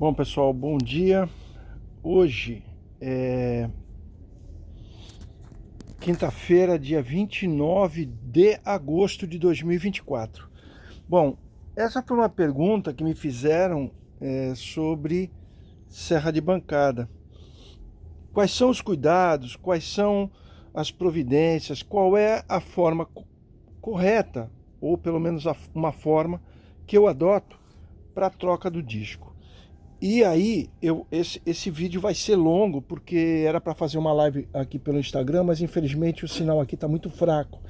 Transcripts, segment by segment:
Bom, pessoal, bom dia. Hoje é quinta-feira, dia 29 de agosto de 2024. Bom, essa foi uma pergunta que me fizeram sobre serra de bancada. Quais são os cuidados, quais são as providências, qual é a forma correta, ou pelo menos uma forma que eu adoto para a troca do disco. E aí, esse vídeo vai ser longo, porque era para fazer uma live aqui pelo Instagram, mas infelizmente o sinal aqui está muito fraco.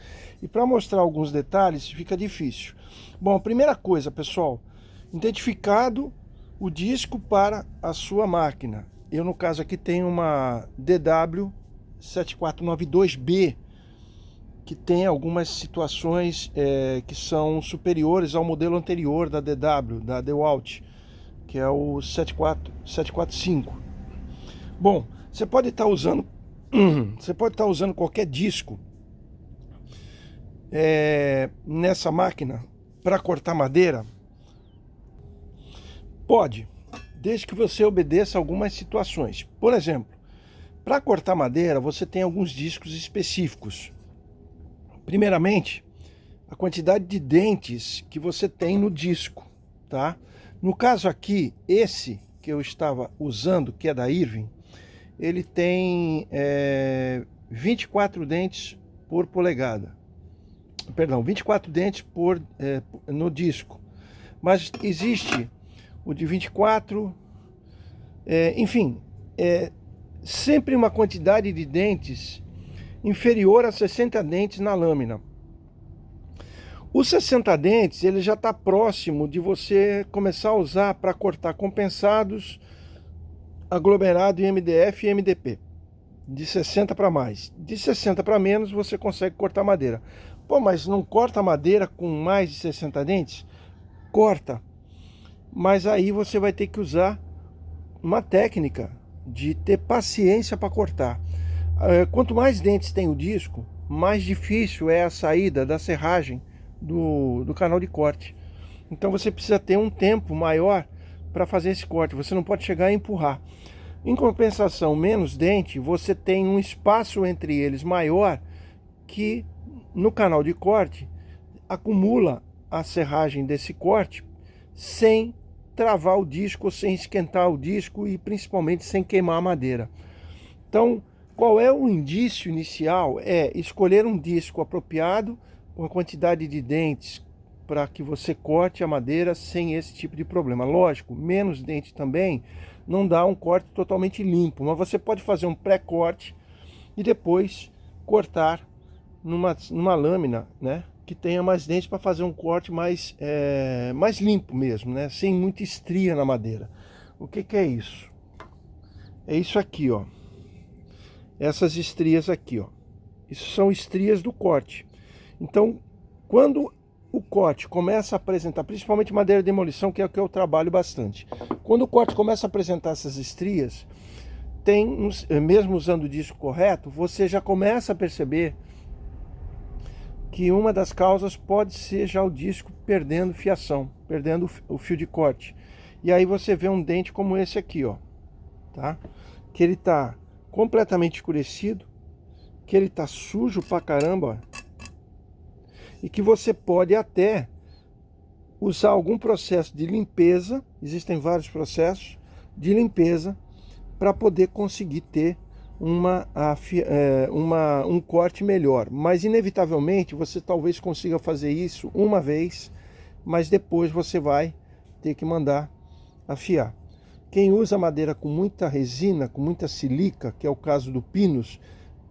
E para mostrar alguns detalhes fica difícil. Bom, primeira coisa, pessoal, identificado o disco para a sua máquina. Eu, no caso aqui, tenho uma DW7492B, que tem algumas situações que são superiores ao modelo anterior da DW, da DeWalt, que é o 745. Bom, você pode estar usando qualquer disco nessa máquina para cortar madeira? Pode, desde que você obedeça algumas situações. Por exemplo, para cortar madeira, você tem alguns discos específicos. Primeiramente, a quantidade de dentes que você tem no disco, tá? No caso aqui, esse que eu estava usando, que é da Irving, ele tem 24 dentes por polegada. Perdão, 24 dentes no disco. Mas existe o de 24, enfim, sempre uma quantidade de dentes inferior a 60 dentes na lâmina. Os 60 dentes, ele já está próximo de você começar a usar para cortar compensados, aglomerado em MDF e MDP. De 60 para mais. De 60 para menos, você consegue cortar madeira. Pô, mas não corta madeira com mais de 60 dentes? Corta. Mas aí você vai ter que usar uma técnica de ter paciência para cortar. Quanto mais dentes tem o disco, mais difícil é a saída da serragem do canal de corte. Então você precisa ter um tempo maior para fazer esse corte. Você não pode chegar e empurrar. Em compensação, menos dente, você tem um espaço entre eles maior, que no canal de corte acumula a serragem desse corte sem travar o disco, sem esquentar o disco e principalmente sem queimar a madeira. Então, qual é o indício inicial? É escolher um disco apropriado, com a quantidade de dentes para que você corte a madeira sem esse tipo de problema. Lógico, menos dente também não dá um corte totalmente limpo, mas você pode fazer um pré-corte e depois cortar numa lâmina, né, que tenha mais dentes, para fazer um corte mais limpo mesmo, né, sem muita estria na madeira. O que é isso? É isso aqui, ó. Essas estrias aqui, ó. Isso são estrias do corte. Então, quando o corte começa a apresentar, principalmente madeira de demolição, que é o que eu trabalho bastante. Quando o corte começa a apresentar essas estrias, mesmo usando o disco correto, você já começa a perceber que uma das causas pode ser já o disco perdendo fiação, perdendo o fio de corte. E aí você vê um dente como esse aqui, ó, tá? Que ele tá completamente escurecido, que ele tá sujo pra caramba, ó. E que você pode até usar algum processo de limpeza, existem vários processos de limpeza, para poder conseguir ter um corte melhor. Mas inevitavelmente você talvez consiga fazer isso uma vez, mas depois você vai ter que mandar afiar. Quem usa madeira com muita resina, com muita silica, que é o caso do pinus,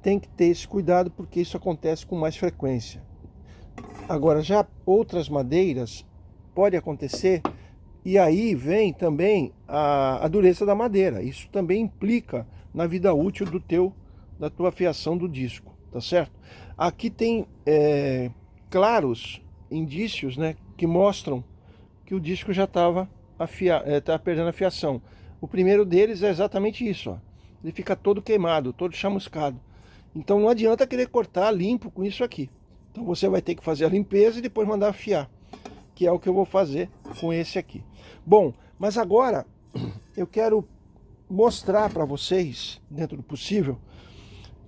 tem que ter esse cuidado, porque isso acontece com mais frequência. Agora, já outras madeiras pode acontecer, e aí vem também a dureza da madeira. Isso também implica na vida útil da tua afiação do disco, tá certo? Aqui tem claros indícios, né, que mostram que o disco já estava perdendo a fiação. O primeiro deles é exatamente isso, ó. Ele fica todo queimado, todo chamuscado. Então não adianta querer cortar limpo com isso aqui. Então você vai ter que fazer a limpeza e depois mandar afiar, que é o que eu vou fazer com esse aqui. Bom, mas agora eu quero mostrar para vocês, dentro do possível,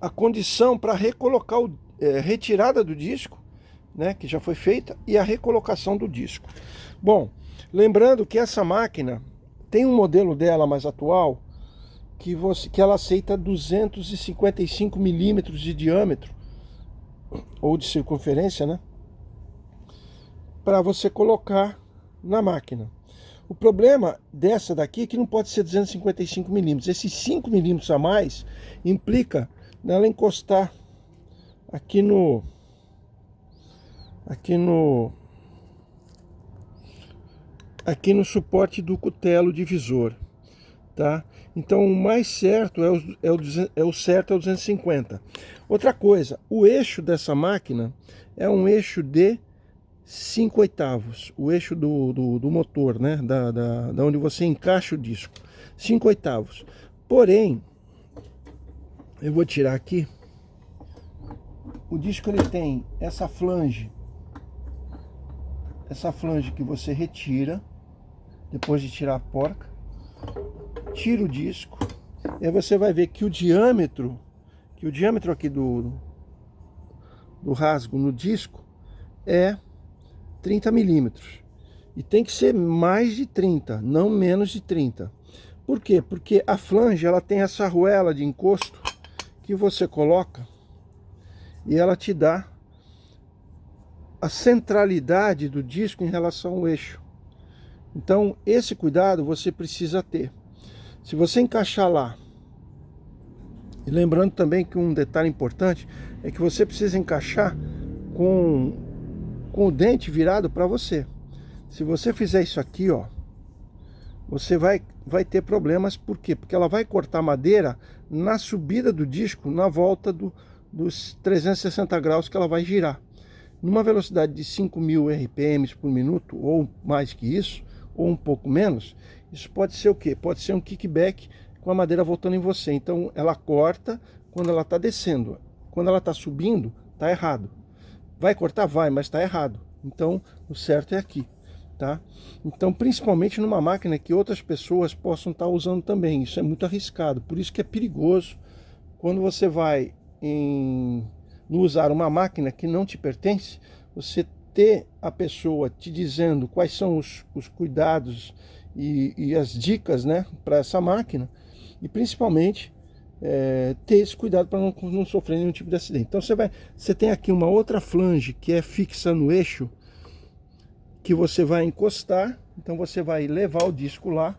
a condição para recolocar retirada do disco, né, que já foi feita, e a recolocação do disco. Bom, lembrando que essa máquina tem um modelo dela mais atual que ela aceita 255 milímetros de diâmetro ou de circunferência, né, para você colocar na máquina. O problema dessa daqui é que não pode ser 255 milímetros. Esses 5 milímetros a mais implica nela encostar aqui no suporte do cutelo divisor, tá? Então o mais certo é o certo é o 250. Outra coisa, o eixo dessa máquina é um eixo de 5/8, o eixo do motor, né? Da onde você encaixa o disco, 5/8. Porém, eu vou tirar aqui. O disco ele tem essa flange que você retira depois de tirar a porca, tira o disco, e aí você vai ver que o diâmetro aqui do rasgo no disco é 30 milímetros, e tem que ser mais de 30, não menos de 30. Por quê? Porque a flange ela tem essa arruela de encosto que você coloca e ela te dá a centralidade do disco em relação ao eixo. Então esse cuidado você precisa ter. Se você encaixar lá, e lembrando também que um detalhe importante é que você precisa encaixar com o dente virado para você. Se você fizer isso aqui, ó, você vai ter problemas. Por quê? Porque ela vai cortar madeira na subida do disco, na volta dos 360 graus que ela vai girar. Numa velocidade de 5.000 RPM por minuto, ou mais que isso, ou um pouco menos, isso pode ser o quê? Pode ser um kickback com a madeira voltando em você. Então ela corta quando ela está descendo. Quando ela está subindo, está errado. Vai cortar? Vai, mas está errado. Então o certo é aqui, tá? Então, principalmente numa máquina que outras pessoas possam estar usando também. Isso é muito arriscado. Por isso que é perigoso quando você vai usar uma máquina que não te pertence, você ter a pessoa te dizendo quais são os cuidados e as dicas, né, para essa máquina, e principalmente ter esse cuidado para não sofrer nenhum tipo de acidente. Então você tem aqui uma outra flange que é fixa no eixo, que você vai encostar. Então você vai levar o disco lá,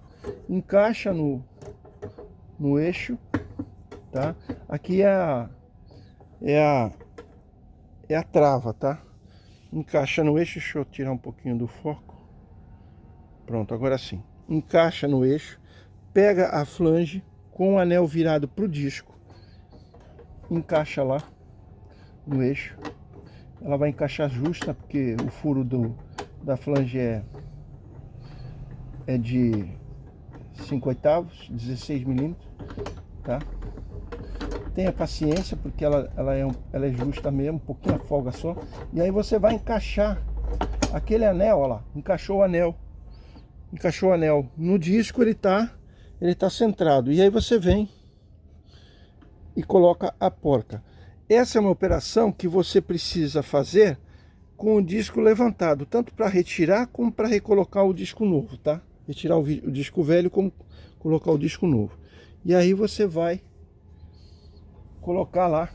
encaixa no eixo, tá? Aqui é a trava, tá? Encaixa no eixo. Deixa eu tirar um pouquinho do foco. Pronto, agora sim. Encaixa no eixo, pega a flange com o anel virado para o disco, encaixa lá no eixo. Ela vai encaixar justa, porque o furo da flange é de 5/8, 16 milímetros, tá? Tenha paciência, porque ela é justa mesmo, um pouquinho a folga só. E aí você vai encaixar aquele anel, ó lá, encaixou o anel no disco, ele tá centrado. E aí você vem e coloca a porca. Essa é uma operação que você precisa fazer com o disco levantado, tanto para retirar como para recolocar o disco novo, tá? Retirar o disco velho como colocar o disco novo. E aí você vai colocar lá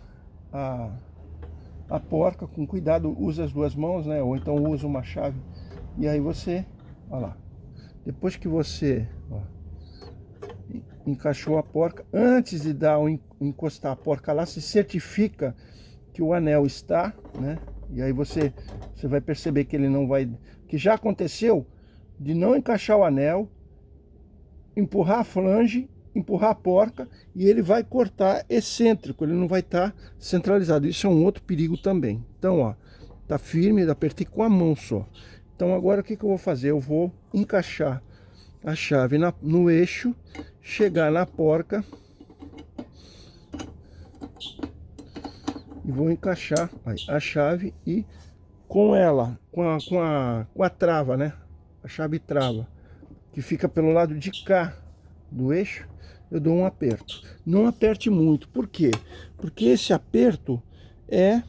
a porca com cuidado, usa as duas mãos, né? Ou então usa uma chave. E aí você, olha lá, depois que você encaixou a porca, antes de encostar a porca lá, se certifica que o anel está, né? E aí você vai perceber que ele não vai, que já aconteceu de não encaixar o anel, empurrar a flange, empurrar a porca, e ele vai cortar excêntrico, ele não vai estar centralizado. Isso é um outro perigo também. Então, ó, tá firme, apertei com a mão só. Então agora o que eu vou fazer? Eu vou encaixar a chave no eixo, chegar na porca e vou encaixar a chave, e com ela, com a trava, né? A chave trava, que fica pelo lado de cá do eixo, eu dou um aperto. Não aperte muito. Por quê? Porque esse aperto é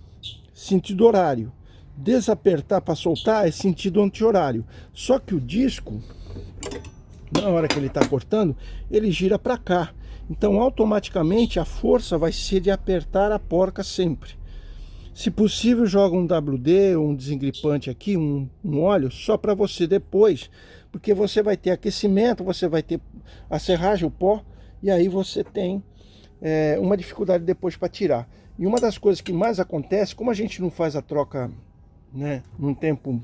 sentido horário. Desapertar para soltar é sentido anti-horário. Só que o disco, na hora que ele está cortando, ele gira para cá. Então automaticamente a força vai ser de apertar a porca sempre. Se possível, joga um WD ou um desengripante aqui, um óleo, só para você depois, porque você vai ter aquecimento, você vai ter a serragem, o pó, e aí você tem uma dificuldade depois para tirar. E uma das coisas que mais acontece, como a gente não faz a troca, né, num tempo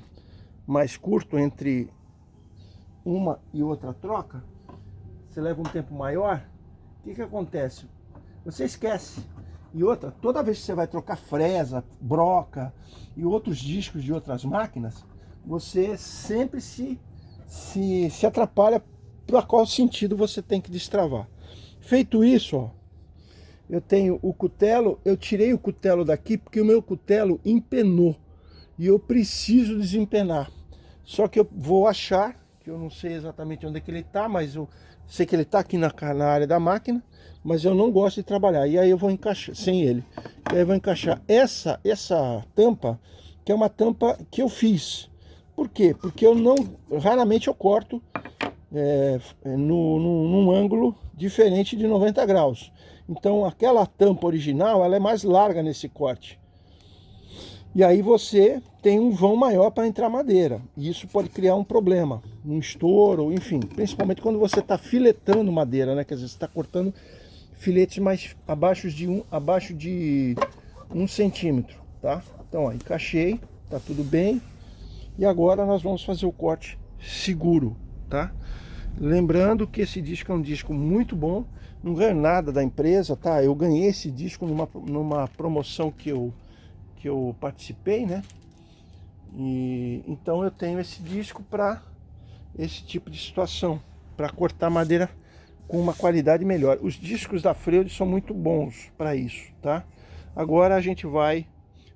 mais curto entre uma e outra troca, você leva um tempo maior, o que acontece? Você esquece. E outra, toda vez que você vai trocar fresa, broca e outros discos de outras máquinas, você sempre se atrapalha para qual sentido você tem que destravar. Feito isso, ó, eu tenho o cutelo, eu tirei o cutelo daqui porque o meu cutelo empenou e eu preciso desempenar. Só que eu vou achar, que eu não sei exatamente onde é que ele está, mas eu sei que ele está aqui na área da máquina, mas eu não gosto de trabalhar. E aí eu vou encaixar sem ele. E aí eu vou encaixar essa tampa, que é uma tampa que eu fiz. Por quê? Porque raramente eu corto num ângulo diferente de 90 graus. Então aquela tampa original, ela é mais larga nesse corte. E aí você tem um vão maior para entrar madeira. E isso pode criar um problema, um estouro, enfim. Principalmente quando você está filetando madeira, né? Quer dizer, você está cortando filetes mais abaixo de 1 centímetro, tá? Então, ó, encaixei, tá tudo bem. E agora nós vamos fazer o corte seguro, tá? Lembrando que esse disco é um disco muito bom. Não ganho nada da empresa, tá? Eu ganhei esse disco numa promoção que eu participei, né? E então eu tenho esse disco para esse tipo de situação, para cortar madeira com uma qualidade melhor. Os discos da Freude são muito bons para isso, tá? Agora a gente vai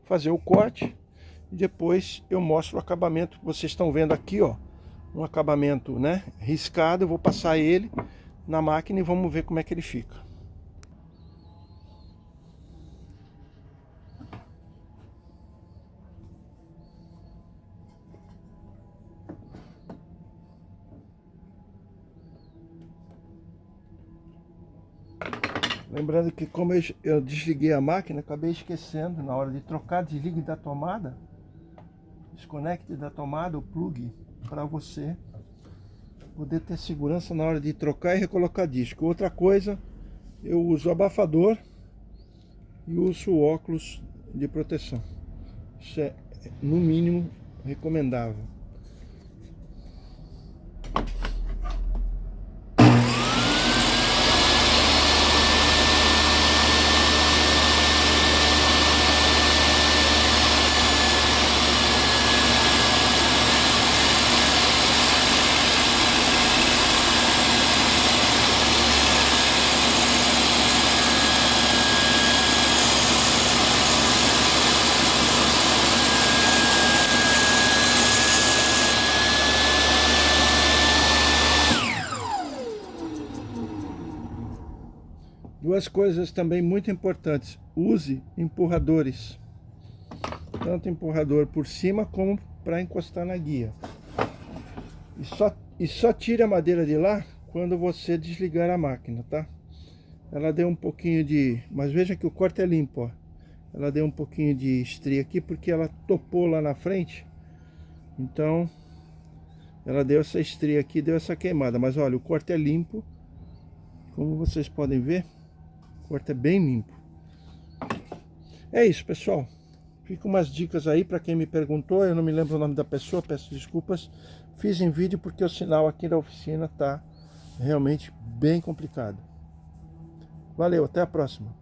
fazer o corte e depois eu mostro o acabamento. Vocês estão vendo aqui, ó, um acabamento, né, riscado. Eu vou passar ele na máquina e vamos ver como é que ele fica. Lembrando que como eu desliguei a máquina, acabei esquecendo na hora de trocar, desligue da tomada, desconecte da tomada o plug para você poder ter segurança na hora de trocar e recolocar disco. Outra coisa, eu uso abafador e uso óculos de proteção. Isso é no mínimo recomendável. Duas coisas também muito importantes: use empurradores, tanto empurrador por cima como para encostar na guia. E só tire a madeira de lá quando você desligar a máquina, tá? Ela deu um pouquinho mas veja que o corte é limpo, ó. Ela deu um pouquinho de estria aqui porque ela topou lá na frente. Então ela deu essa estria aqui, deu essa queimada. Mas olha, o corte é limpo, como vocês podem ver. O corte é bem limpo. É isso, pessoal. Fica umas dicas aí para quem me perguntou. Eu não me lembro o nome da pessoa, peço desculpas. Fiz em vídeo porque o sinal aqui da oficina tá realmente bem complicado. Valeu, até a próxima.